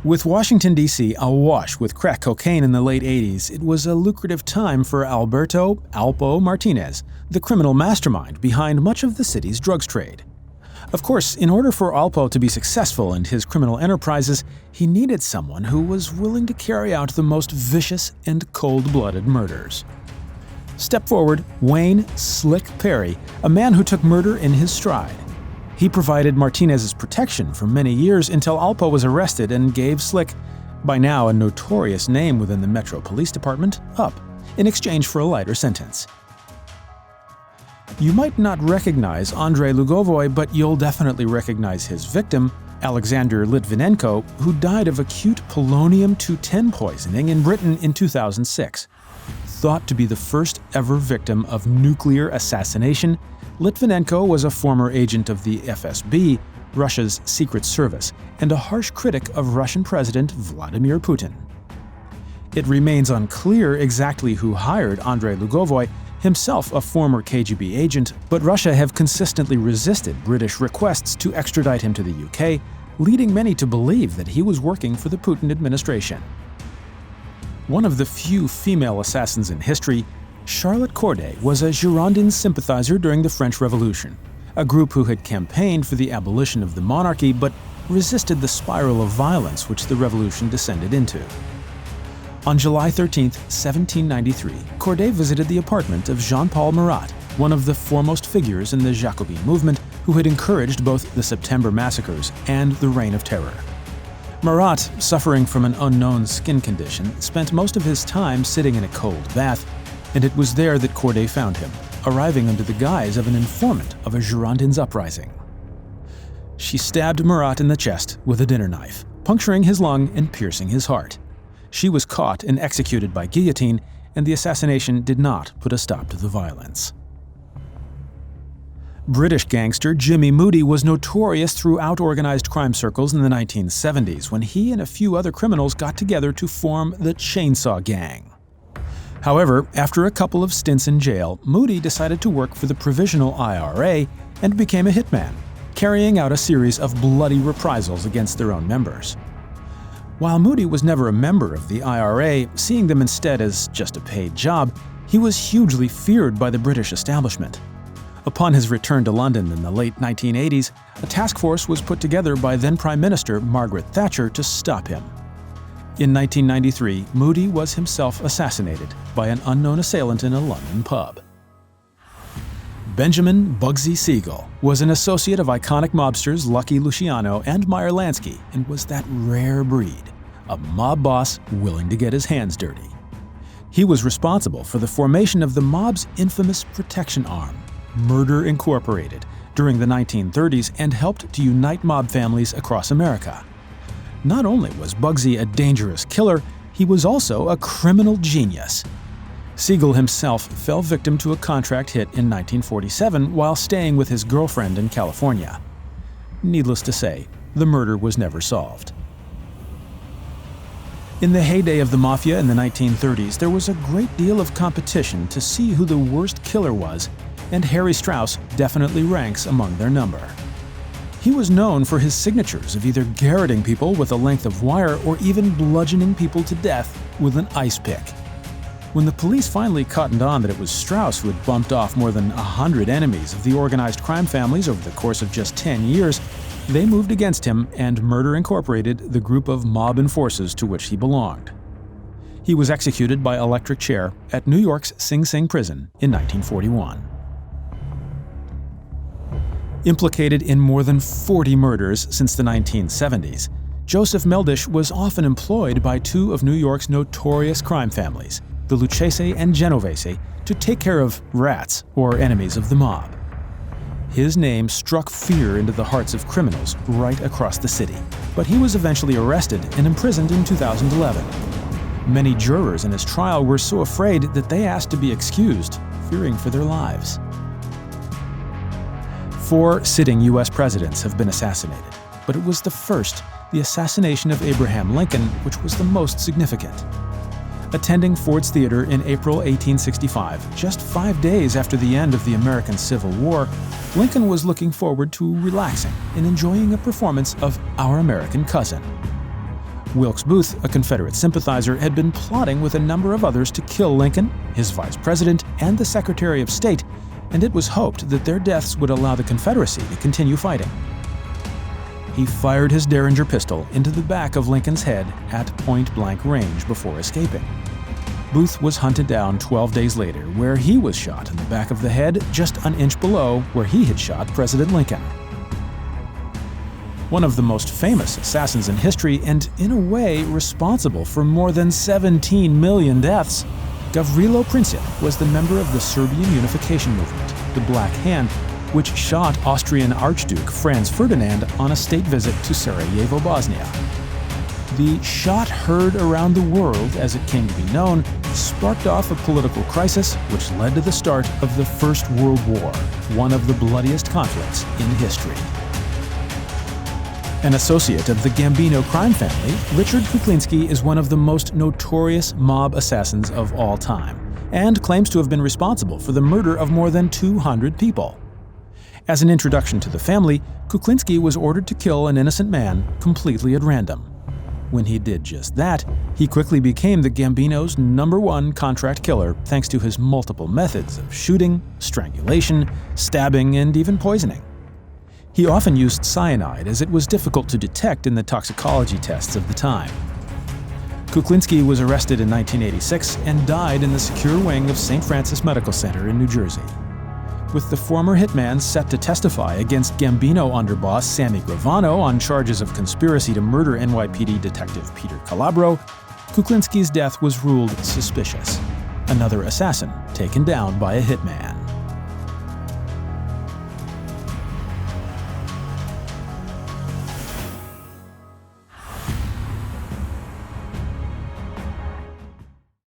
With Washington, D.C. awash with crack cocaine in the late 80s, it was a lucrative time for Alberto "Alpo" Martinez, the criminal mastermind behind much of the city's drugs trade. Of course, in order for Alpo to be successful in his criminal enterprises, he needed someone who was willing to carry out the most vicious and cold-blooded murders. Step forward, Wayne "Slick" Perry, a man who took murder in his stride. He provided Martinez's protection for many years until Alpo was arrested and gave Slick, by now a notorious name within the Metro Police Department, up in exchange for a lighter sentence. You might not recognize Andrei Lugovoy, but you'll definitely recognize his victim, Alexander Litvinenko, who died of acute polonium-210 poisoning in Britain in 2006. Thought to be the first ever victim of nuclear assassination, Litvinenko was a former agent of the FSB, Russia's secret service, and a harsh critic of Russian President Vladimir Putin. It remains unclear exactly who hired Andrei Lugovoy, himself a former KGB agent, but Russia have consistently resisted British requests to extradite him to the UK, leading many to believe that he was working for the Putin administration. One of the few female assassins in history, Charlotte Corday was a Girondin sympathizer during the French Revolution, a group who had campaigned for the abolition of the monarchy but resisted the spiral of violence which the revolution descended into. On July 13, 1793, Corday visited the apartment of Jean-Paul Marat, one of the foremost figures in the Jacobin movement who had encouraged both the September massacres and the Reign of Terror. Marat, suffering from an unknown skin condition, spent most of his time sitting in a cold bath, and it was there that Corday found him, arriving under the guise of an informant of a Girondins uprising. She stabbed Marat in the chest with a dinner knife, puncturing his lung and piercing his heart. She was caught and executed by guillotine, and the assassination did not put a stop to the violence. British gangster Jimmy Moody was notorious throughout organized crime circles in the 1970s when he and a few other criminals got together to form the Chainsaw Gang. However, after a couple of stints in jail, Moody decided to work for the Provisional IRA and became a hitman, carrying out a series of bloody reprisals against their own members. While Moody was never a member of the IRA, seeing them instead as just a paid job, he was hugely feared by the British establishment. Upon his return to London in the late 1980s, a task force was put together by then Prime Minister Margaret Thatcher to stop him. In 1993, Moody was himself assassinated by an unknown assailant in a London pub. Benjamin Bugsy Siegel was an associate of iconic mobsters Lucky Luciano and Meyer Lansky and was that rare breed, a mob boss willing to get his hands dirty. He was responsible for the formation of the mob's infamous protection arm, Murder Incorporated, during the 1930s and helped to unite mob families across America. Not only was Bugsy a dangerous killer, he was also a criminal genius. Siegel himself fell victim to a contract hit in 1947 while staying with his girlfriend in California. Needless to say, the murder was never solved. In the heyday of the Mafia in the 1930s, there was a great deal of competition to see who the worst killer was, and Harry Strauss definitely ranks among their number. He was known for his signatures of either garroting people with a length of wire or even bludgeoning people to death with an ice pick. When the police finally cottoned on that it was Strauss who had bumped off more than 100 enemies of the organized crime families over the course of just 10 years, they moved against him and Murder Incorporated the group of mob enforcers to which he belonged. He was executed by electric chair at New York's Sing Sing prison in 1941. Implicated in more than 40 murders since the 1970s, Joseph Meldish was often employed by two of New York's notorious crime families, the Lucchese and Genovese, to take care of rats or enemies of the mob. His name struck fear into the hearts of criminals right across the city, but he was eventually arrested and imprisoned in 2011. Many jurors in his trial were so afraid that they asked to be excused, fearing for their lives. 4 sitting U.S. presidents have been assassinated, but it was the assassination of Abraham Lincoln, which was the most significant. Attending Ford's Theater in April 1865, just 5 days after the end of the American Civil War, Lincoln was looking forward to relaxing and enjoying a performance of Our American Cousin. Wilkes Booth, a Confederate sympathizer, had been plotting with a number of others to kill Lincoln, his vice president, and the Secretary of State, and it was hoped that their deaths would allow the Confederacy to continue fighting. He fired his Derringer pistol into the back of Lincoln's head at point-blank range before escaping. Booth was hunted down 12 days later, where he was shot in the back of the head just an inch below where he had shot President Lincoln. One of the most famous assassins in history, and in a way responsible for more than 17 million deaths, Gavrilo Princip was the member of the Serbian unification movement, the Black Hand, which shot Austrian Archduke Franz Ferdinand on a state visit to Sarajevo, Bosnia. The shot heard around the world, as it came to be known, sparked off a political crisis which led to the start of the First World War, one of the bloodiest conflicts in history. An associate of the Gambino crime family, Richard Kuklinski is one of the most notorious mob assassins of all time, and claims to have been responsible for the murder of more than 200 people. As an introduction to the family, Kuklinski was ordered to kill an innocent man completely at random. When he did just that, he quickly became the Gambino's #1 contract killer thanks to his multiple methods of shooting, strangulation, stabbing, and even poisoning. He often used cyanide, as it was difficult to detect in the toxicology tests of the time. Kuklinski was arrested in 1986 and died in the secure wing of St. Francis Medical Center in New Jersey. With the former hitman set to testify against Gambino underboss Sammy Gravano on charges of conspiracy to murder NYPD detective Peter Calabro, Kuklinski's death was ruled suspicious. Another assassin taken down by a hitman.